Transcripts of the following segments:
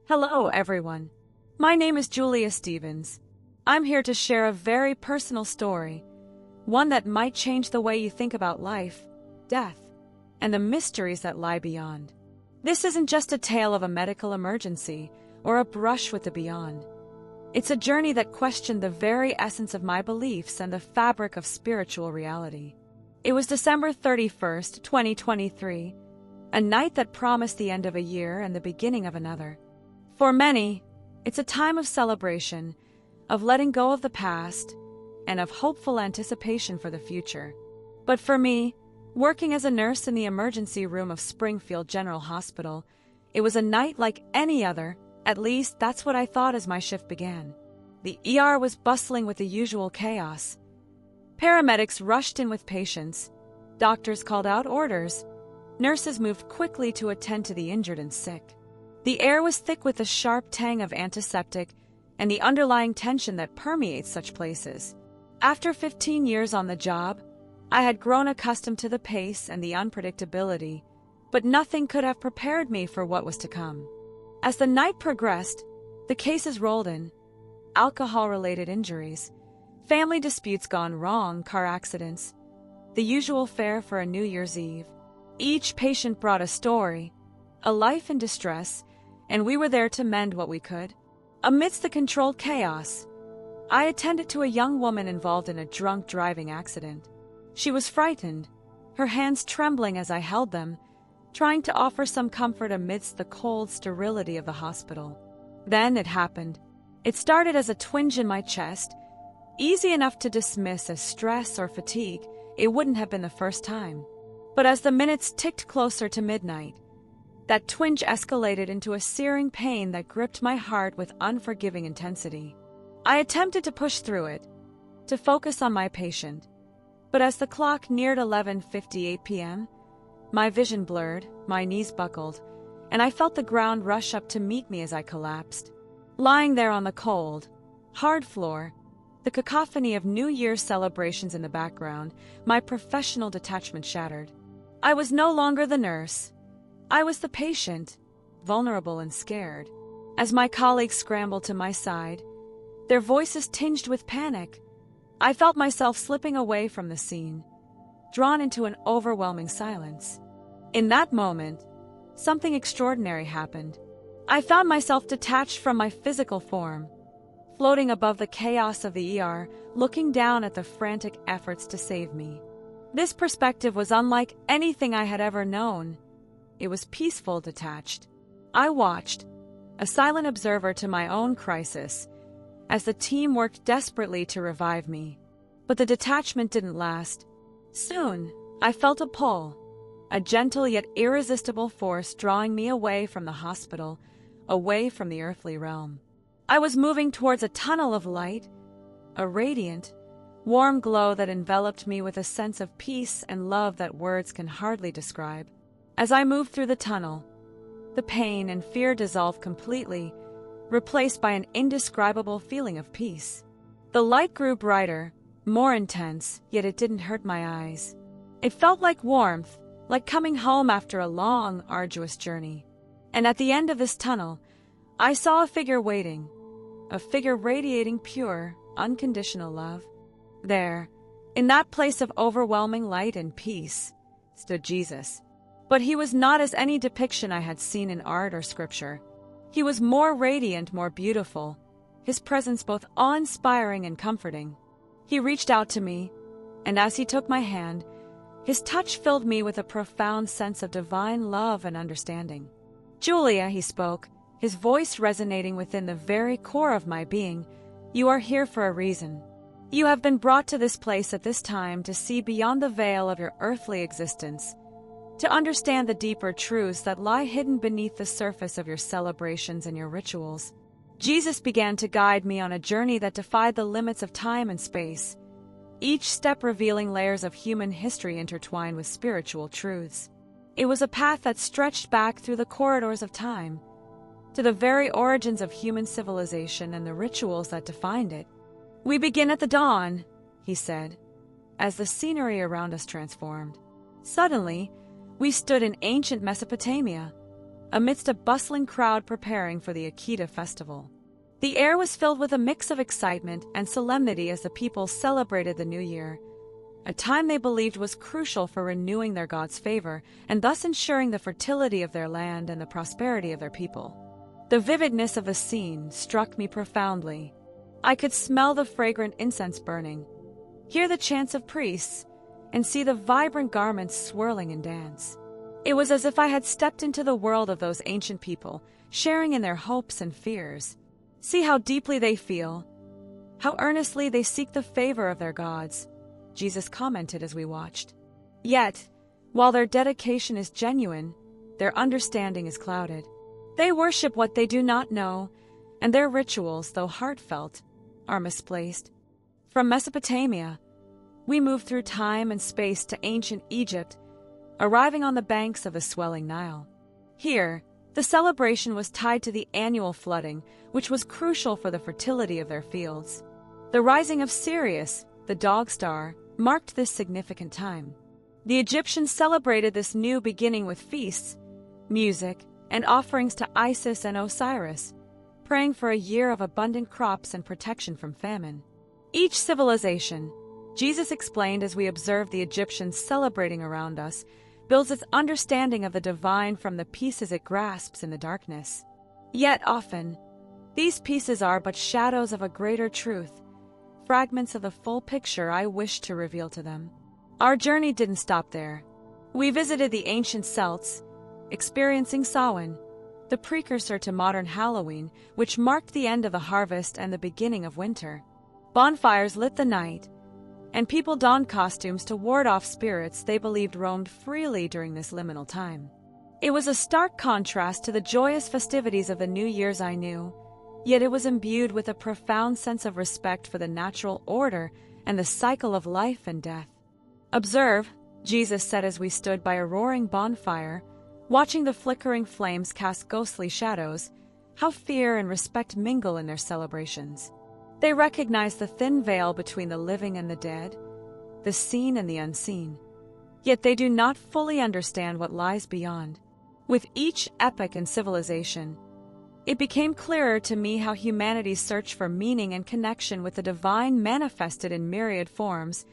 Hello, everyone. My name is Julia Stevens. I'm here to share a very personal story, one that might change the way you think about life, death, and the mysteries that lie beyond. This isn't just a tale of a medical emergency or a brush with the beyond. It's a journey that questioned the very essence of my beliefs and the fabric of spiritual reality. It was December 31st, 2023, a night that promised the end of a year and the beginning of another. For many, it's a time of celebration, of letting go of the past, and of hopeful anticipation for the future. But for me, working as a nurse in the emergency room of Springfield General Hospital, it was a night like any other. At least that's what I thought as my shift began. The ER was bustling with the usual chaos. Paramedics rushed in with patients. Doctors called out orders. Nurses moved quickly to attend to the injured and sick. The air was thick with the sharp tang of antiseptic and the underlying tension that permeates such places. After 15 years on the job, I had grown accustomed to the pace and the unpredictability, but nothing could have prepared me for what was to come. As the night progressed, the cases rolled in. Alcohol-related injuries, family disputes gone wrong, car accidents, the usual fare for a New Year's Eve. Each patient brought a story, a life in distress, and we were there to mend what we could. Amidst the controlled chaos, I attended to a young woman involved in a drunk driving accident. She was frightened, her hands trembling as I held them, trying to offer some comfort amidst the cold sterility of the hospital. Then it happened. It started as a twinge in my chest, easy enough to dismiss as stress or fatigue. It wouldn't have been the first time. But as the minutes ticked closer to midnight, that twinge escalated into a searing pain that gripped my heart with unforgiving intensity. I attempted to push through it, to focus on my patient. But as the clock neared 11:58 p.m., my vision blurred, my knees buckled, and I felt the ground rush up to meet me as I collapsed. Lying there on the cold, hard floor, the cacophony of New Year's celebrations in the background, my professional detachment shattered. I was no longer the nurse. I was the patient, vulnerable and scared. As my colleagues scrambled to my side, their voices tinged with panic, I felt myself slipping away from the scene, drawn into an overwhelming silence. In that moment, something extraordinary happened. I found myself detached from my physical form, floating above the chaos of the ER, looking down at the frantic efforts to save me. This perspective was unlike anything I had ever known. It was peaceful, detached. I watched, a silent observer to my own crisis, as the team worked desperately to revive me. But the detachment didn't last. Soon, I felt a pull, a gentle yet irresistible force drawing me away from the hospital, away from the earthly realm. I was moving towards a tunnel of light, a radiant, warm glow that enveloped me with a sense of peace and love that words can hardly describe. As I moved through the tunnel, the pain and fear dissolved completely, replaced by an indescribable feeling of peace. The light grew brighter, more intense, yet it didn't hurt my eyes. It felt like warmth, like coming home after a long, arduous journey. And at the end of this tunnel, I saw a figure waiting, a figure radiating pure, unconditional love. There, in that place of overwhelming light and peace, stood Jesus. But he was not as any depiction I had seen in art or scripture. He was more radiant, more beautiful, his presence both awe-inspiring and comforting. He reached out to me, and as he took my hand, his touch filled me with a profound sense of divine love and understanding. "Julia," he spoke, his voice resonating within the very core of my being, "you are here for a reason. You have been brought to this place at this time to see beyond the veil of your earthly existence, to understand the deeper truths that lie hidden beneath the surface of your celebrations and your rituals." Jesus began to guide me on a journey that defied the limits of time and space, each step revealing layers of human history intertwined with spiritual truths. It was a path that stretched back through the corridors of time, to the very origins of human civilization and the rituals that defined it. "We begin at the dawn," he said, as the scenery around us transformed. Suddenly, we stood in ancient Mesopotamia, amidst a bustling crowd preparing for the Akita festival. The air was filled with a mix of excitement and solemnity as the people celebrated the new year, a time they believed was crucial for renewing their God's favor and thus ensuring the fertility of their land and the prosperity of their people. The vividness of the scene struck me profoundly. I could smell the fragrant incense burning, hear the chants of priests, and see the vibrant garments swirling in dance. It was as if I had stepped into the world of those ancient people, sharing in their hopes and fears. See how deeply they feel, how earnestly they seek the favor of their gods, Jesus commented as we watched. Yet, while their dedication is genuine, their understanding is clouded. They worship what they do not know, and their rituals, though heartfelt, are misplaced. From Mesopotamia, we move through time and space to ancient Egypt, arriving on the banks of the swelling Nile. Here, the celebration was tied to the annual flooding, which was crucial for the fertility of their fields. The rising of Sirius, the dog star, marked this significant time. The Egyptians celebrated this new beginning with feasts, music, and offerings to Isis and Osiris, praying for a year of abundant crops and protection from famine. Each civilization, Jesus explained as we observed the Egyptians celebrating around us, builds its understanding of the divine from the pieces it grasps in the darkness. Yet often, these pieces are but shadows of a greater truth, fragments of the full picture I wish to reveal to them. Our journey didn't stop there. We visited the ancient Celts, experiencing Samhain, the precursor to modern Halloween, which marked the end of the harvest and the beginning of winter. Bonfires lit the night, and people donned costumes to ward off spirits they believed roamed freely during this liminal time. It was a stark contrast to the joyous festivities of the New Year's I knew, yet it was imbued with a profound sense of respect for the natural order and the cycle of life and death. "Observe," Jesus said as we stood by a roaring bonfire, watching the flickering flames cast ghostly shadows, how fear and respect mingle in their celebrations. They recognize the thin veil between the living and the dead, the seen and the unseen. Yet they do not fully understand what lies beyond. With each epoch and civilization, it became clearer to me how humanity's search for meaning and connection with the divine manifested in myriad forms,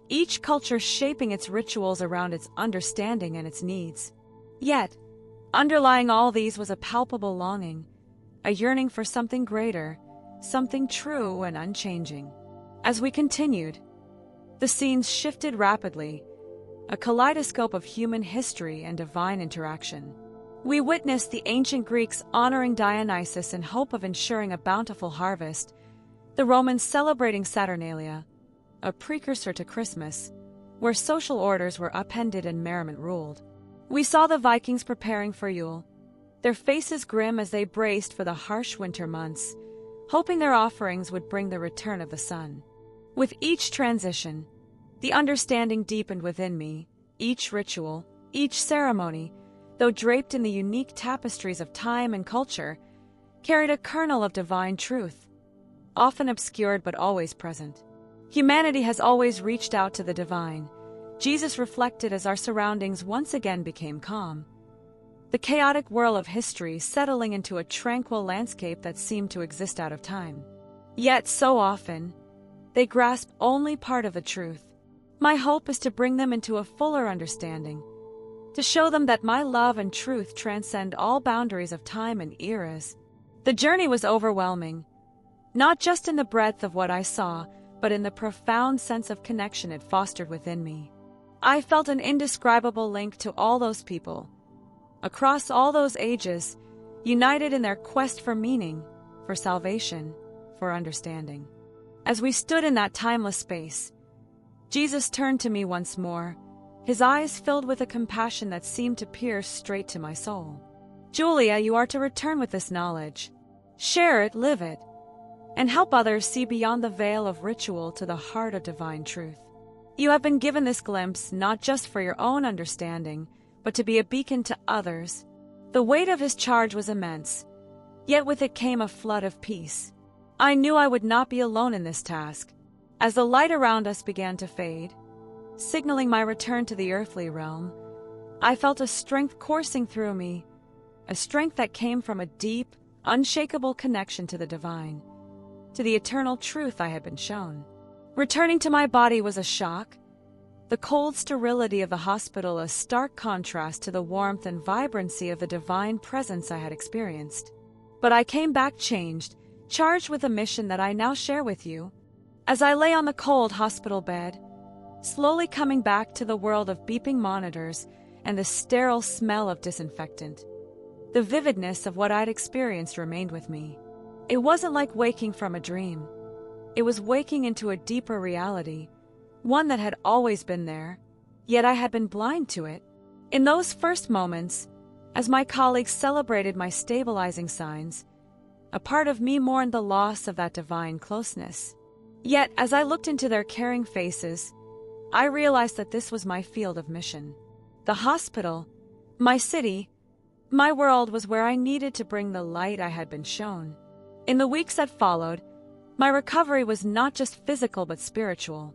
each culture shaping its rituals around its understanding and its needs. Yet, underlying all these was a palpable longing, a yearning for something greater, something true and unchanging. As we continued, the scenes shifted rapidly, a kaleidoscope of human history and divine interaction. We witnessed the ancient Greeks honoring Dionysus in hope of ensuring a bountiful harvest, the Romans celebrating Saturnalia, a precursor to Christmas, where social orders were upended and merriment ruled. We saw the Vikings preparing for Yule, their faces grim as they braced for the harsh winter months, hoping their offerings would bring the return of the sun. With each transition, the understanding deepened within me. Each ritual, each ceremony, though draped in the unique tapestries of time and culture, carried a kernel of divine truth, often obscured but always present. Humanity has always reached out to the divine, Jesus reflected as our surroundings once again became calm. The chaotic whirl of history settling into a tranquil landscape that seemed to exist out of time. Yet so often, they grasp only part of the truth. My hope is to bring them into a fuller understanding, to show them that my love and truth transcend all boundaries of time and eras. The journey was overwhelming, not just in the breadth of what I saw, but in the profound sense of connection it fostered within me. I felt an indescribable link to all those people, across all those ages, united in their quest for meaning, for salvation, for understanding. As we stood in that timeless space, Jesus turned to me once more, his eyes filled with a compassion that seemed to pierce straight to my soul. "Julia, you are to return with this knowledge. Share it, live it, and help others see beyond the veil of ritual to the heart of divine truth. You have been given this glimpse not just for your own understanding, but to be a beacon to others." The weight of his charge was immense, yet with it came a flood of peace. I knew I would not be alone in this task. As the light around us began to fade, signaling my return to the earthly realm, I felt a strength coursing through me, a strength that came from a deep, unshakable connection to the divine, to the eternal truth I had been shown. Returning to my body was a shock, the cold sterility of the hospital a stark contrast to the warmth and vibrancy of the divine presence I had experienced. But I came back changed, charged with a mission that I now share with you. As I lay on the cold hospital bed, slowly coming back to the world of beeping monitors and the sterile smell of disinfectant, the vividness of what I'd experienced remained with me. It wasn't like waking from a dream. It was waking into a deeper reality, one that had always been there, yet I had been blind to it. In those first moments, as my colleagues celebrated my stabilizing signs, a part of me mourned the loss of that divine closeness. Yet, as I looked into their caring faces, I realized that this was my field of mission. The hospital, my city, my world was where I needed to bring the light I had been shown. In the weeks that followed, my recovery was not just physical but spiritual.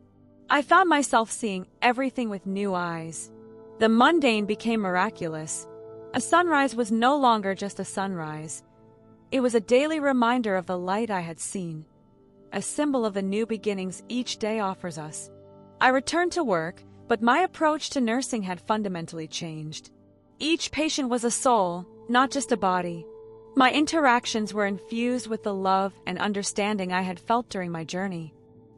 I found myself seeing everything with new eyes. The mundane became miraculous. A sunrise was no longer just a sunrise. It was a daily reminder of the light I had seen, a symbol of the new beginnings each day offers us. I returned to work, but my approach to nursing had fundamentally changed. Each patient was a soul, not just a body. My interactions were infused with the love and understanding I had felt during my journey.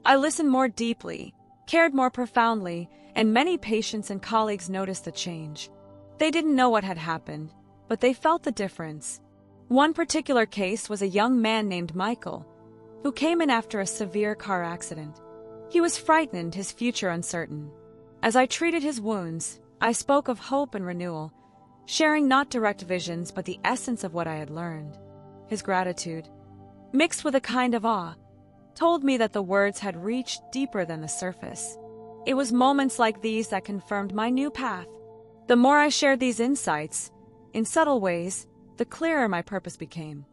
I listened more deeply, cared more profoundly, and many patients and colleagues noticed the change. They didn't know what had happened, but they felt the difference. One particular case was a young man named Michael, who came in after a severe car accident. He was frightened, his future uncertain. As I treated his wounds, I spoke of hope and renewal, sharing not direct visions but the essence of what I had learned. His gratitude, mixed with a kind of awe, told me that the words had reached deeper than the surface. It was moments like these that confirmed my new path. The more I shared these insights, in subtle ways, the clearer my purpose became.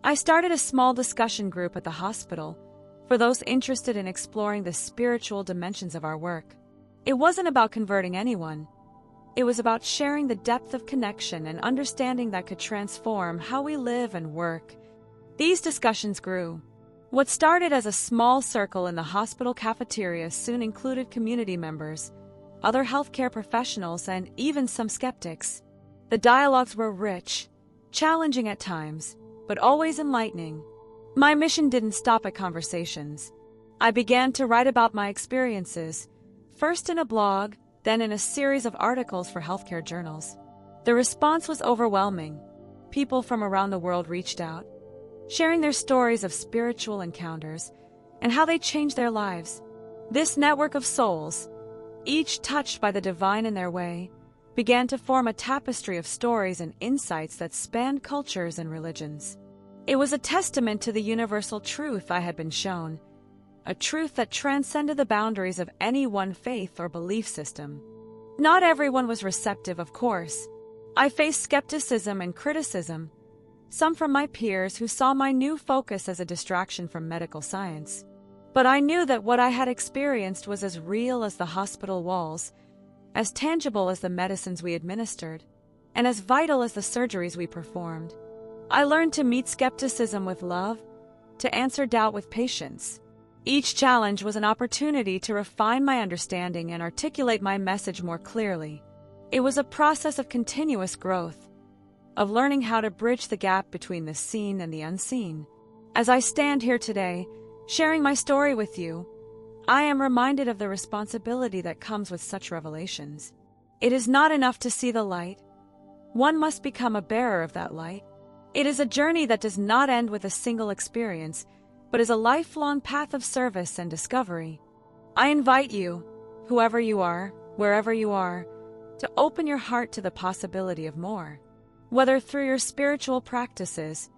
I started a small discussion group at the hospital for those interested in exploring the spiritual dimensions of our work. It wasn't about converting anyone. It was about sharing the depth of connection and understanding that could transform how we live and work. These discussions grew. What started as a small circle in the hospital cafeteria soon included community members, other healthcare professionals, and even some skeptics. The dialogues were rich, challenging at times, but always enlightening. My mission didn't stop at conversations. I began to write about my experiences, first in a blog, then in a series of articles for healthcare journals. The response was overwhelming. People from around the world reached out, sharing their stories of spiritual encounters and how they changed their lives. This network of souls, each touched by the divine in their way, began to form a tapestry of stories and insights that spanned cultures and religions. It was a testament to the universal truth I had been shown, a truth that transcended the boundaries of any one faith or belief system. Not everyone was receptive, of course. I faced skepticism and criticism, some from my peers who saw my new focus as a distraction from medical science. But I knew that what I had experienced was as real as the hospital walls, as tangible as the medicines we administered, and as vital as the surgeries we performed. I learned to meet skepticism with love, to answer doubt with patience. Each challenge was an opportunity to refine my understanding and articulate my message more clearly. It was a process of continuous growth, of learning how to bridge the gap between the seen and the unseen. As I stand here today, sharing my story with you, I am reminded of the responsibility that comes with such revelations. It is not enough to see the light. One must become a bearer of that light. It is a journey that does not end with a single experience, but is a lifelong path of service and discovery. I invite you, whoever you are, wherever you are, to open your heart to the possibility of more. Whether through your spiritual practices,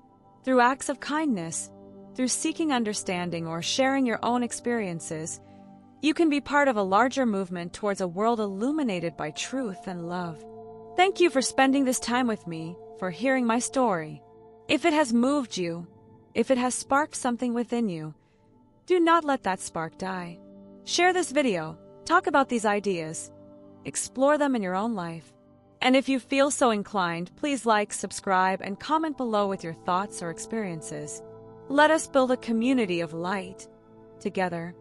through acts of kindness, through seeking understanding or sharing your own experiences, you can be part of a larger movement towards a world illuminated by truth and love. Thank you for spending this time with me, for hearing my story. If it has moved you, if it has sparked something within you, do not let that spark die. Share this video, talk about these ideas, explore them in your own life. And if you feel so inclined, please like, subscribe, and comment below with your thoughts or experiences. Let us build a community of light together.